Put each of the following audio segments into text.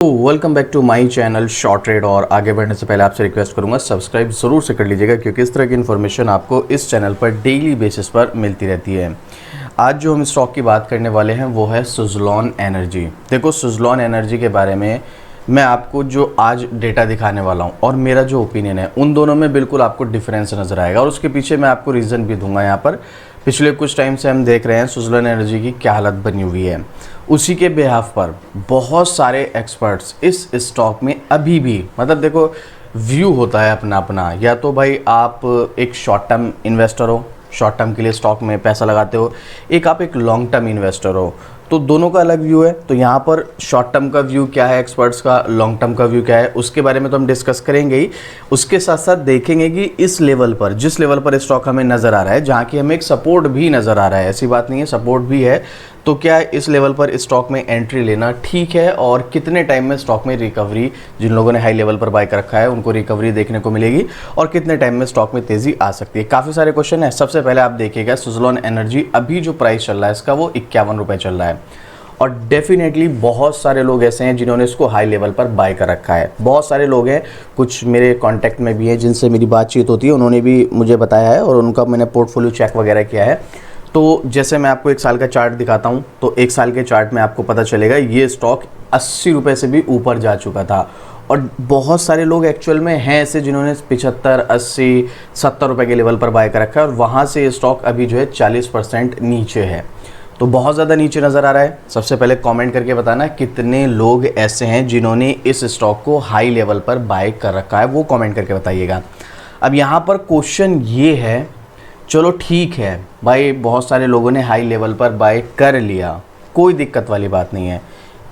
Welcome back to my channel short trade. और आगे बढ़ने से पहले आपसे रिक्वेस्ट करूंगा सब्सक्राइब ज़रूर से कर लीजिएगा, क्योंकि इस तरह की इन्फॉर्मेशन आपको इस चैनल पर डेली बेसिस पर मिलती रहती है। आज जो हम स्टॉक की बात करने वाले हैं वो है सुज़लॉन एनर्जी। देखो, सुज़लॉन एनर्जी के बारे में मैं आपको जो आज डेटा दिखाने वाला हूं और मेरा जो ओपिनियन है, उन दोनों में बिल्कुल आपको डिफरेंस नज़र आएगा और उसके पीछे मैं आपको रीज़न भी दूंगा। यहाँ पर पिछले कुछ टाइम से हम देख रहे हैं सुज़लॉन एनर्जी की क्या हालत बनी हुई है। उसी के बिहाफ पर बहुत सारे एक्सपर्ट्स इस स्टॉक में अभी भी, मतलब देखो, व्यू होता है अपना अपना। या तो भाई आप एक शॉर्ट टर्म इन्वेस्टर हो, शॉर्ट टर्म के लिए स्टॉक में पैसा लगाते हो, एक आप एक लॉन्ग टर्म इन्वेस्टर हो, तो दोनों का अलग व्यू है। तो यहाँ पर शॉर्ट टर्म का व्यू क्या है एक्सपर्ट्स का, लॉन्ग टर्म का व्यू क्या है, उसके बारे में तो हम डिस्कस करेंगे ही। उसके साथ साथ देखेंगे कि इस लेवल पर, जिस लेवल पर स्टॉक हमें नज़र आ रहा है, जहाँ की हमें एक सपोर्ट भी नज़र आ रहा है, ऐसी बात नहीं है, सपोर्ट भी है, तो क्या इस लेवल पर स्टॉक में एंट्री लेना ठीक है और कितने टाइम में स्टॉक में रिकवरी, जिन लोगों ने हाई लेवल पर बाय कर रखा है उनको रिकवरी देखने को मिलेगी और कितने टाइम में स्टॉक में तेज़ी आ सकती है। काफ़ी सारे क्वेश्चन है। सबसे पहले आप देखिएगा सुज़लॉन एनर्जी अभी जो प्राइस चल रहा है इसका, वो 51 रुपये चल रहा है और डेफिनेटली बहुत सारे लोग ऐसे हैं जिन्होंने इसको हाई लेवल पर बाय कर रखा है। बहुत सारे लोग हैं, कुछ मेरे कांटेक्ट में भी हैं जिनसे मेरी बातचीत होती है, उन्होंने भी मुझे बताया है और उनका मैंने पोर्टफोलियो चेक वगैरह किया है। तो जैसे मैं आपको एक साल का चार्ट दिखाता हूं, तो एक साल के चार्ट में आपको पता चलेगा ये स्टॉक 80 रुपये से भी ऊपर जा चुका था और बहुत सारे लोग एक्चुअल में हैं ऐसे जिन्होंने 75, 80, 70 रुपये के लेवल पर बाय कर रखा है और वहाँ से स्टॉक अभी जो है 40% नीचे है। तो बहुत ज़्यादा नीचे नज़र आ रहा है। सबसे पहले कमेंट करके बताना कितने लोग ऐसे हैं जिन्होंने इस स्टॉक को हाई लेवल पर बाय कर रखा है, वो कमेंट करके बताइएगा। अब यहाँ पर क्वेश्चन ये है, चलो ठीक है भाई, बहुत सारे लोगों ने हाई लेवल पर बाय कर लिया, कोई दिक्कत वाली बात नहीं है,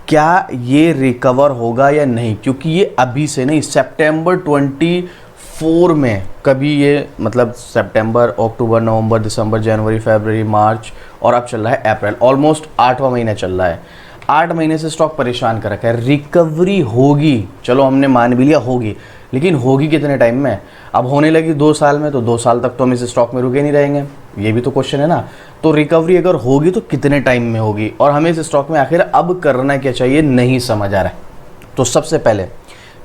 क्या ये रिकवर होगा या नहीं? क्योंकि ये अभी से नहीं, सितंबर 24 में कभी ये, मतलब सितंबर, अक्टूबर, नवंबर, दिसंबर, जनवरी, फरवरी, मार्च और अब चल रहा है अप्रैल, ऑलमोस्ट 8वां महीना चल रहा है। 8 महीने से स्टॉक परेशान कर रखा है। रिकवरी होगी, चलो हमने मान भी लिया होगी, लेकिन होगी कितने टाइम में? अब होने लगी 2 साल में, तो 2 साल तक तो हम इस स्टॉक में रुके नहीं रहेंगे, ये भी तो क्वेश्चन है ना। तो रिकवरी अगर होगी तो कितने टाइम में होगी और हमें इस स्टॉक में आखिर अब करना क्या चाहिए, नहीं समझ आ रहा है। तो सबसे पहले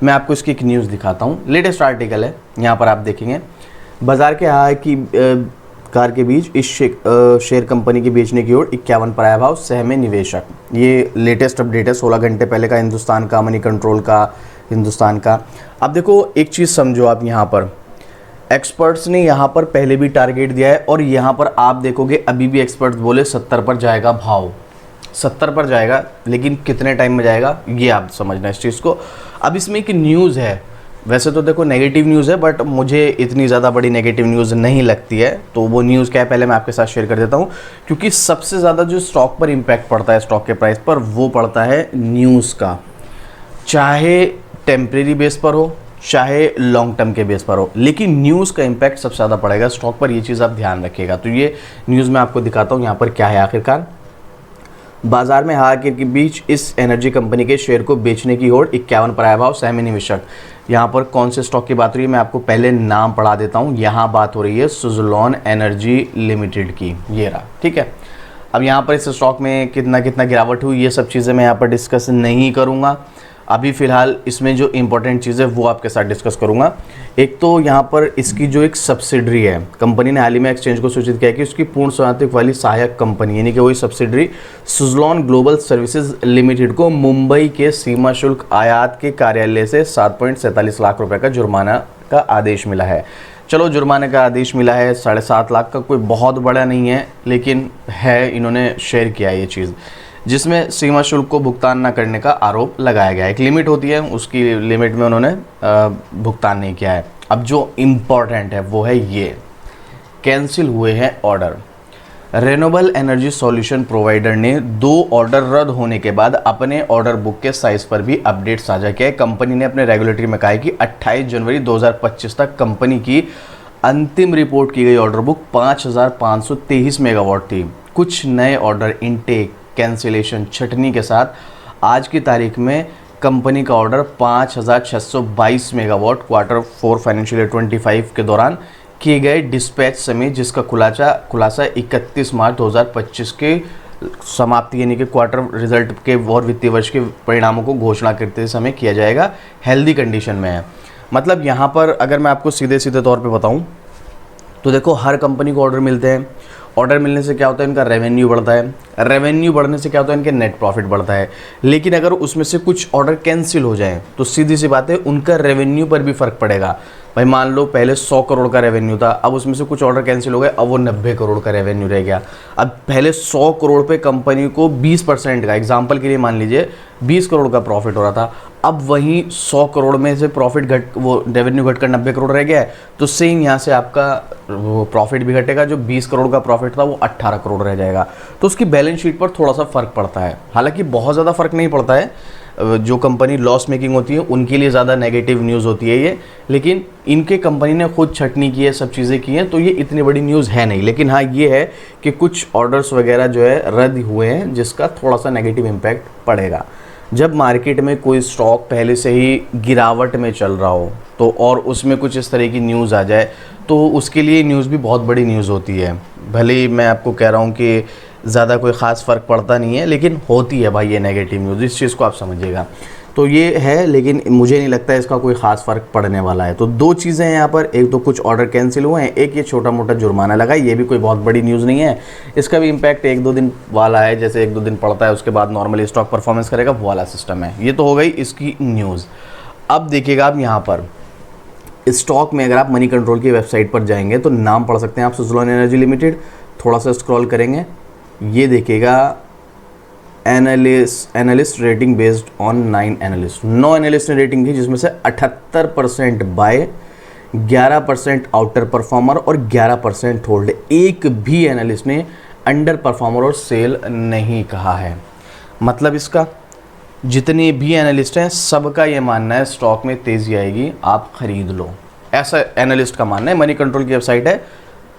मैं आपको इसकी एक न्यूज़ दिखाता हूँ, लेटेस्ट आर्टिकल है। यहाँ पर आप देखेंगे बाजार के हाई की कार के बीच इस शेयर कंपनी के बेचने की ओर 51 पर आया भाव, सहमे निवेशक। ये लेटेस्ट अपडेट है 16 घंटे पहले का, हिंदुस्तान का, मनी कंट्रोल का, हिंदुस्तान का। अब देखो एक चीज़ समझो आप, यहाँ पर एक्सपर्ट्स ने यहाँ पर पहले भी टारगेट दिया है और यहाँ पर आप देखोगे अभी भी एक्सपर्ट्स बोले 70 पर जाएगा भाव, 70 पर जाएगा, लेकिन कितने टाइम में जाएगा ये आप समझना इस चीज़ को। अब इसमें एक न्यूज़ है, वैसे तो देखो नेगेटिव न्यूज़ है, बट मुझे इतनी ज़्यादा बड़ी नेगेटिव न्यूज़ नहीं लगती है। तो वो न्यूज़ क्या है पहले मैं आपके साथ शेयर कर देता हूँ, क्योंकि सबसे ज़्यादा जो स्टॉक पर इम्पैक्ट पड़ता है, स्टॉक के प्राइस पर, वो पड़ता है न्यूज़ का, चाहे टेम्परेरी बेस पर हो चाहे लॉन्ग टर्म के बेस पर हो, लेकिन न्यूज़ का इम्पैक्ट सबसे ज़्यादा पड़ेगा स्टॉक पर, ये चीज़ आप ध्यान रखिएगा। तो ये न्यूज़ मैं आपको दिखाता हूँ यहाँ पर क्या है। आखिरकार बाजार में हालांकि के बीच इस एनर्जी कंपनी के शेयर को बेचने की ओर 51 पर आया भाव, सहमे निवेशक। यहाँ पर कौन से स्टॉक की बात हो रही है मैं आपको पहले नाम पढ़ा देता हूँ। यहाँ बात हो रही है सुज़लॉन एनर्जी लिमिटेड की, ये रहा, ठीक है। अब यहाँ पर इस स्टॉक में कितना कितना गिरावट हुई, ये सब चीज़ें मैं यहाँ पर डिस्कस नहीं करूँगा अभी फ़िलहाल। इसमें जो इंपॉर्टेंट चीज़ है वो आपके साथ डिस्कस करूंगा। एक तो यहाँ पर इसकी जो एक सब्सिडरी है, कंपनी ने हाल ही में एक्सचेंज को सूचित किया कि उसकी पूर्ण स्वामित्व वाली सहायक कंपनी यानी कि वही subsidiary Suzlon global services limited को मुंबई के सीमा शुल्क आयात के कार्यालय से 7.47 लाख रुपये का जुर्माना का आदेश मिला है। चलो, जुर्माने का आदेश मिला है, 7.5 लाख का कोई बहुत बड़ा नहीं है, लेकिन है, इन्होंने शेयर किया ये चीज़, जिसमें सीमा शुल्क को भुगतान न करने का आरोप लगाया गया है। एक लिमिट होती है, उसकी लिमिट में उन्होंने भुगतान नहीं किया है। अब जो इम्पॉर्टेंट है वो है ये, कैंसिल हुए हैं order. Renewable energy solution provider ने 2 ऑर्डर रद्द होने के बाद अपने ऑर्डर बुक के साइज़ पर भी अपडेट साझा किया है। कंपनी ने अपने रेगुलेटरी में कहा है कि 28 जनवरी 2025 तक कंपनी की अंतिम रिपोर्ट की गई ऑर्डर बुक 5523 मेगावाट थी। कुछ नए ऑर्डर इनटेक, कैंसिलेशन, छटनी के साथ आज की तारीख में कंपनी का order 5622 megawatt Q4 financial year 25 के दौरान किए गए डिस्पैच समेत, जिसका खुलासा 31 मार्च 2025 के समाप्ति यानी कि क्वार्टर रिजल्ट के और वित्तीय वर्ष के परिणामों को घोषणा करते समय किया जाएगा, हेल्दी कंडीशन में है। मतलब यहाँ पर अगर मैं आपको सीधे सीधे तौर पे बताऊँ तो देखो, हर कंपनी को ऑर्डर मिलते हैं, ऑर्डर मिलने से क्या होता है, इनका रेवेन्यू बढ़ता है, रेवेन्यू बढ़ने से क्या होता है, इनके नेट प्रॉफिट बढ़ता है। लेकिन अगर उसमें से कुछ ऑर्डर कैंसिल हो जाए तो सीधी सी बात है, उनका रेवेन्यू पर भी फ़र्क पड़ेगा। भाई मान लो पहले 100 करोड़ का रेवेन्यू था, अब उसमें से कुछ ऑर्डर कैंसिल हो गए, अब वो 90 करोड़ का रेवेन्यू रह गया। अब पहले 100 करोड़ पे कंपनी को 20% का, एग्जांपल के लिए मान लीजिए 20 करोड़ का प्रॉफिट हो रहा था, अब वहीं 100 करोड़ में से प्रॉफिट वो रेवेन्यू घटकर 90 करोड़ रह गया है, तो सेम यहाँ से आपका वो प्रॉफिट भी घटेगा, जो 20 करोड़ का प्रॉफिट था वो 18 करोड़ रह जाएगा। तो उसकी बैलेंस शीट पर थोड़ा सा फ़र्क पड़ता है, हालांकि बहुत ज़्यादा फ़र्क नहीं पड़ता है। जो कंपनी लॉस मेकिंग होती है उनके लिए ज़्यादा नेगेटिव न्यूज़ होती है ये, लेकिन इनके कंपनी ने खुद छटनी की है, सब चीज़ें की हैं, तो ये इतनी बड़ी न्यूज़ है नहीं। लेकिन हाँ ये है कि कुछ ऑर्डर्स वगैरह जो है रद्द हुए हैं, जिसका थोड़ा सा नेगेटिव इम्पैक्ट पड़ेगा। जब मार्केट में कोई स्टॉक पहले से ही गिरावट में चल रहा हो तो और उसमें कुछ इस तरह की न्यूज़ आ जाए तो उसके लिए न्यूज़ भी बहुत बड़ी न्यूज़ होती है। भले ही मैं आपको कह रहा हूँ कि ज़्यादा कोई ख़ास फ़र्क पड़ता नहीं है, लेकिन होती है भाई ये नेगेटिव न्यूज़, इस चीज़ को आप समझिएगा। तो ये है, लेकिन मुझे नहीं लगता इसका कोई ख़ास फ़र्क पड़ने वाला है। तो दो चीज़ें हैं यहाँ पर, एक तो कुछ ऑर्डर कैंसिल हुए हैं, एक ये छोटा मोटा जुर्माना लगा, ये भी कोई बहुत बड़ी न्यूज़ नहीं है। इसका भी इम्पैक्ट 1-2 दिन वाला है, जैसे 1-2 दिन पड़ता है उसके बाद नॉर्मली स्टॉक परफॉर्मेंस करेगा, वो वाला सिस्टम है। ये तो हो गई इसकी न्यूज़। अब देखिएगा आप यहाँ पर स्टॉक में, अगर आप मनी कंट्रोल की वेबसाइट पर जाएंगे तो नाम पढ़ सकते हैं आप, सुज़लोन एनर्जी लिमिटेड। थोड़ा सा स्क्रॉल करेंगे, ये देखिएगा analyst rating based on 9 analyst. 9 analyst ने रेटिंग दी, जिसमें से 78% बाय, 11% आउटर परफॉर्मर और 11% होल्ड। एक भी एनालिस्ट ने अंडर परफॉर्मर और सेल नहीं कहा है। मतलब इसका जितने भी एनालिस्ट हैं सबका ये मानना है स्टॉक में तेज़ी आएगी, आप ख़रीद लो, ऐसा एनालिस्ट का मानना है। मनी कंट्रोल की वेबसाइट है,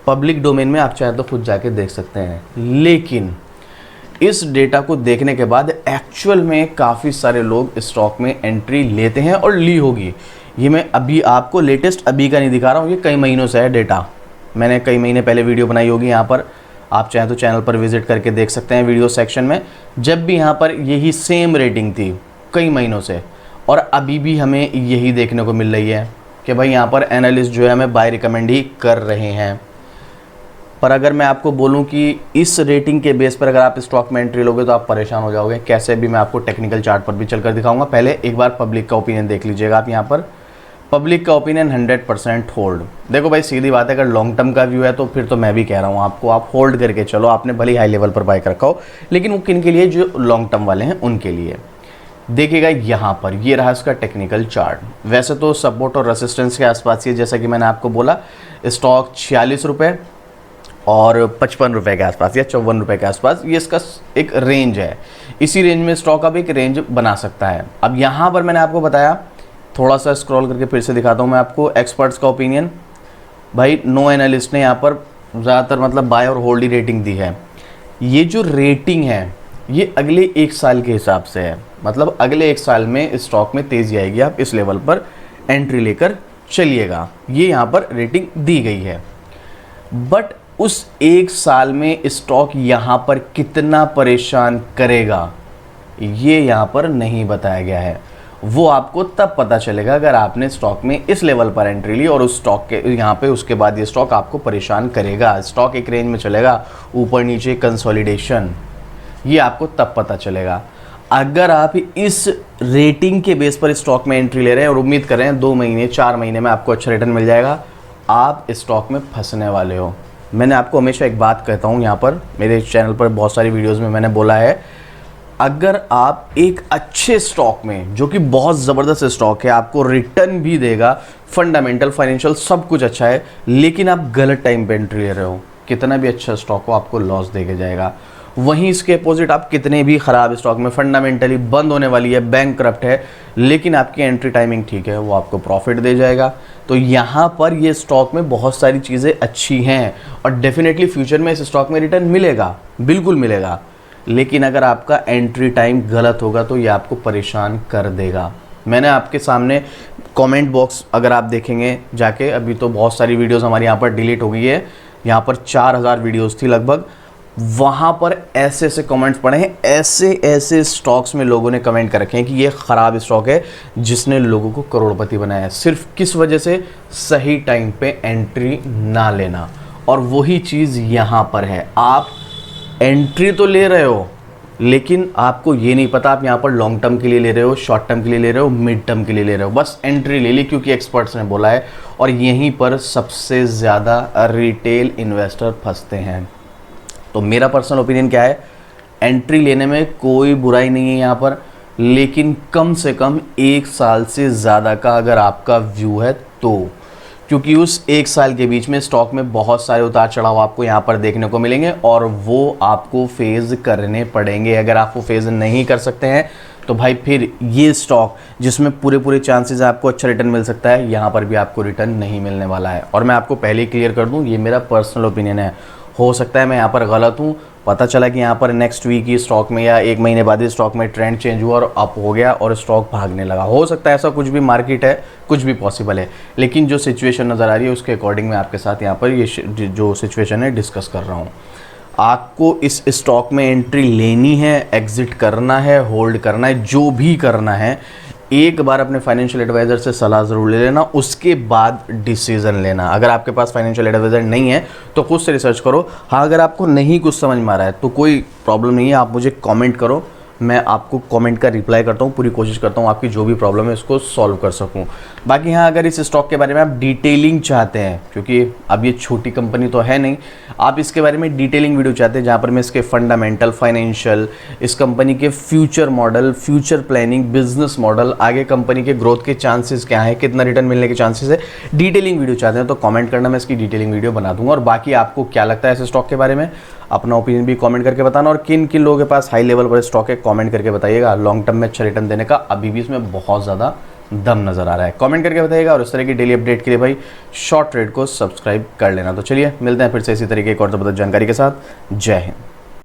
पब्लिक डोमेन में, आप चाहे तो खुद जाके देख सकते हैं। लेकिन इस डेटा को देखने के बाद एक्चुअल में काफ़ी सारे लोग स्टॉक में एंट्री लेते हैं और ली होगी। ये मैं अभी आपको लेटेस्ट अभी का नहीं दिखा रहा हूँ, ये कई महीनों से है डेटा, मैंने कई महीने पहले वीडियो बनाई होगी यहाँ पर, आप चाहें तो चैनल पर विजिट करके देख सकते हैं वीडियो सेक्शन में। जब भी यहाँ पर यही सेम रेटिंग थी कई महीनों से, और अभी भी हमें यही देखने को मिल रही है कि भाई यहाँ पर एनालिस्ट जो है हमें बाय रिकमेंड ही कर रहे हैं। पर अगर मैं आपको बोलूं कि इस रेटिंग के बेस पर अगर आप स्टॉक में एंट्री लोगे तो आप परेशान हो जाओगे। कैसे भी मैं आपको टेक्निकल चार्ट पर भी चलकर दिखाऊंगा। पहले एक बार पब्लिक का ओपिनियन देख लीजिएगा आप। यहाँ पर पब्लिक का ओपिनियन 100% होल्ड। देखो भाई सीधी बात है, अगर लॉन्ग टर्म का व्यू है तो फिर तो मैं भी कह रहा हूँ आपको, आप होल्ड करके चलो। आपने भले हाई लेवल पर बाय कर रखा हो, लेकिन वो किन के लिए, जो लॉन्ग टर्म वाले हैं उनके लिए। देखिएगा यहाँ पर, ये रहा इसका टेक्निकल चार्ट। वैसे तो सपोर्ट और रेसिस्टेंस के आसपास ही, जैसा कि मैंने आपको बोला, स्टॉक 46 रुपये और 55 रुपये के आसपास या 54 रुपये के आसपास, ये इसका एक रेंज है। इसी रेंज में स्टॉक अब एक रेंज बना सकता है। अब यहाँ पर मैंने आपको बताया, थोड़ा सा स्क्रॉल करके फिर से दिखाता हूँ मैं आपको एक्सपर्ट्स का ओपिनियन। भाई 9 एनालिस्ट ने यहाँ पर ज़्यादातर मतलब बाय और होल्ड ही रेटिंग दी है। ये जो रेटिंग है ये अगले 1 साल के हिसाब से है, मतलब अगले 1 साल में स्टॉक में तेज़ी आएगी, आप इस लेवल पर एंट्री लेकर चलिएगा। ये यहाँ पर रेटिंग दी गई है। बट उस 1 साल में स्टॉक यहाँ पर कितना परेशान करेगा ये यहाँ पर नहीं बताया गया है। वो आपको तब पता चलेगा अगर आपने स्टॉक में इस लेवल पर एंट्री ली और उस स्टॉक के यहाँ पे उसके बाद ये स्टॉक आपको परेशान करेगा। स्टॉक एक रेंज में चलेगा, ऊपर नीचे कंसोलिडेशन, ये आपको तब पता चलेगा। अगर आप इस रेटिंग के बेस पर स्टॉक में एंट्री ले रहे हैं और उम्मीद कर रहे हैं 2 महीने 4 महीने में आपको अच्छा रिटर्न मिल जाएगा, आप स्टॉक में फंसने वाले हो। मैंने आपको हमेशा एक बात कहता हूँ, यहाँ पर मेरे चैनल पर बहुत सारी वीडियोज़ में मैंने बोला है, अगर आप एक अच्छे स्टॉक में, जो कि बहुत ज़बरदस्त स्टॉक है, आपको रिटर्न भी देगा, फंडामेंटल फाइनेंशियल सब कुछ अच्छा है, लेकिन आप गलत टाइम पे एंट्री ले रहे हो, कितना भी अच्छा स्टॉक हो आपको लॉस देके जाएगा। वहीं इसके अपोजिट आप कितने भी ख़राब स्टॉक में, फंडामेंटली बंद होने वाली है, बैंकक्रप्ट है, लेकिन आपकी एंट्री टाइमिंग ठीक है, वो आपको प्रॉफिट दे जाएगा। तो यहाँ पर ये स्टॉक में बहुत सारी चीज़ें अच्छी हैं और डेफिनेटली फ्यूचर में इस स्टॉक में रिटर्न मिलेगा, बिल्कुल मिलेगा। लेकिन अगर आपका एंट्री टाइम गलत होगा तो ये आपको परेशान कर देगा। मैंने आपके सामने कमेंट बॉक्स अगर आप देखेंगे जाके, अभी तो बहुत सारी वीडियोस हमारे यहाँ पर डिलीट हो गई है, यहाँ पर 4000 वीडियोस थी लगभग, वहाँ पर ऐसे ऐसे कमेंट्स पड़े हैं, ऐसे ऐसे स्टॉक्स में लोगों ने कमेंट कर रखे हैं कि ये ख़राब स्टॉक है जिसने लोगों को करोड़पति बनाया है। सिर्फ किस वजह से? सही टाइम पे एंट्री ना लेना। और वही चीज़ यहाँ पर है, आप एंट्री तो ले रहे हो लेकिन आपको ये नहीं पता आप यहाँ पर लॉन्ग टर्म के लिए ले रहे हो, शॉर्ट टर्म के लिए ले रहे हो, मिड टर्म के लिए ले रहे हो। बस एंट्री ले ली क्योंकि एक्सपर्ट्स ने बोला है, और यहीं पर सबसे ज़्यादा रिटेल इन्वेस्टर फंसते हैं। तो मेरा पर्सनल ओपिनियन क्या है, एंट्री लेने में कोई बुराई नहीं है यहाँ पर, लेकिन कम से कम 1 साल से ज़्यादा का अगर आपका व्यू है तो, क्योंकि उस 1 साल के बीच में स्टॉक में बहुत सारे उतार चढ़ाव आपको यहाँ पर देखने को मिलेंगे और वो आपको फेज़ करने पड़ेंगे। अगर आप वो फेज़ नहीं कर सकते हैं तो भाई फिर ये स्टॉक जिसमें पूरे चांसेस आपको अच्छा रिटर्न मिल सकता है, यहाँ पर भी आपको रिटर्न नहीं मिलने वाला है। और मैं आपको पहले ही क्लियर कर दूँ, ये मेरा पर्सनल ओपिनियन है, हो सकता है मैं यहाँ पर गलत हूँ, पता चला कि यहाँ पर नेक्स्ट वीक ही स्टॉक में या 1 महीने बाद ही स्टॉक में ट्रेंड चेंज हुआ और अप हो गया और स्टॉक भागने लगा। हो सकता है ऐसा कुछ भी, मार्केट है, कुछ भी पॉसिबल है, लेकिन जो सिचुएशन नज़र आ रही है उसके अकॉर्डिंग मैं आपके साथ यहाँ पर ये जो सिचुएशन है डिस्कस कर रहा हूँ। आपको इस स्टॉक में एंट्री लेनी है, एग्जिट करना है, होल्ड करना है, जो भी करना है, एक बार अपने फाइनेंशियल एडवाइज़र से सलाह ज़रूर ले लेना, उसके बाद डिसीज़न लेना। अगर आपके पास फाइनेंशियल एडवाइज़र नहीं है तो खुद से रिसर्च करो। हाँ, अगर आपको नहीं कुछ समझ में आ रहा है तो कोई प्रॉब्लम नहीं है, आप मुझे कमेंट करो, मैं आपको कमेंट का रिप्लाई करता हूँ, पूरी कोशिश करता हूँ आपकी जो भी प्रॉब्लम है उसको सॉल्व कर सकूँ। बाकी हाँ, अगर इस स्टॉक के बारे में आप डिटेलिंग चाहते हैं, क्योंकि अब ये छोटी कंपनी तो है नहीं, आप इसके बारे में डिटेलिंग वीडियो चाहते हैं जहाँ पर मैं इसके फंडामेंटल, फाइनेंशियल, इस कंपनी के future model, future planning, business model, आगे कंपनी के ग्रोथ के चांसेस क्या है, कितना रिटर्न मिलने के चांसेस है, डिटेलिंग वीडियो चाहते हैं तो कमेंट करना, मैं इसकी डिटेलिंग वीडियो बना दूंगा। और बाकी आपको क्या लगता है इस स्टॉक के बारे में, अपना ओपिनियन भी कमेंट करके बताना, और किन किन लोगों के पास हाई लेवल पर स्टॉक है कमेंट करके बताइएगा। लॉन्ग टर्म में अच्छा रिटर्न देने का अभी भी इसमें बहुत ज़्यादा दम नज़र आ रहा है, कमेंट करके बताइएगा। और इस तरह की डेली अपडेट के लिए भाई शॉर्ट ट्रेड को सब्सक्राइब कर लेना। तो चलिए मिलते हैं फिर से इसी तरीके की और ज़बरदस्त जानकारी के साथ। जय हिंद।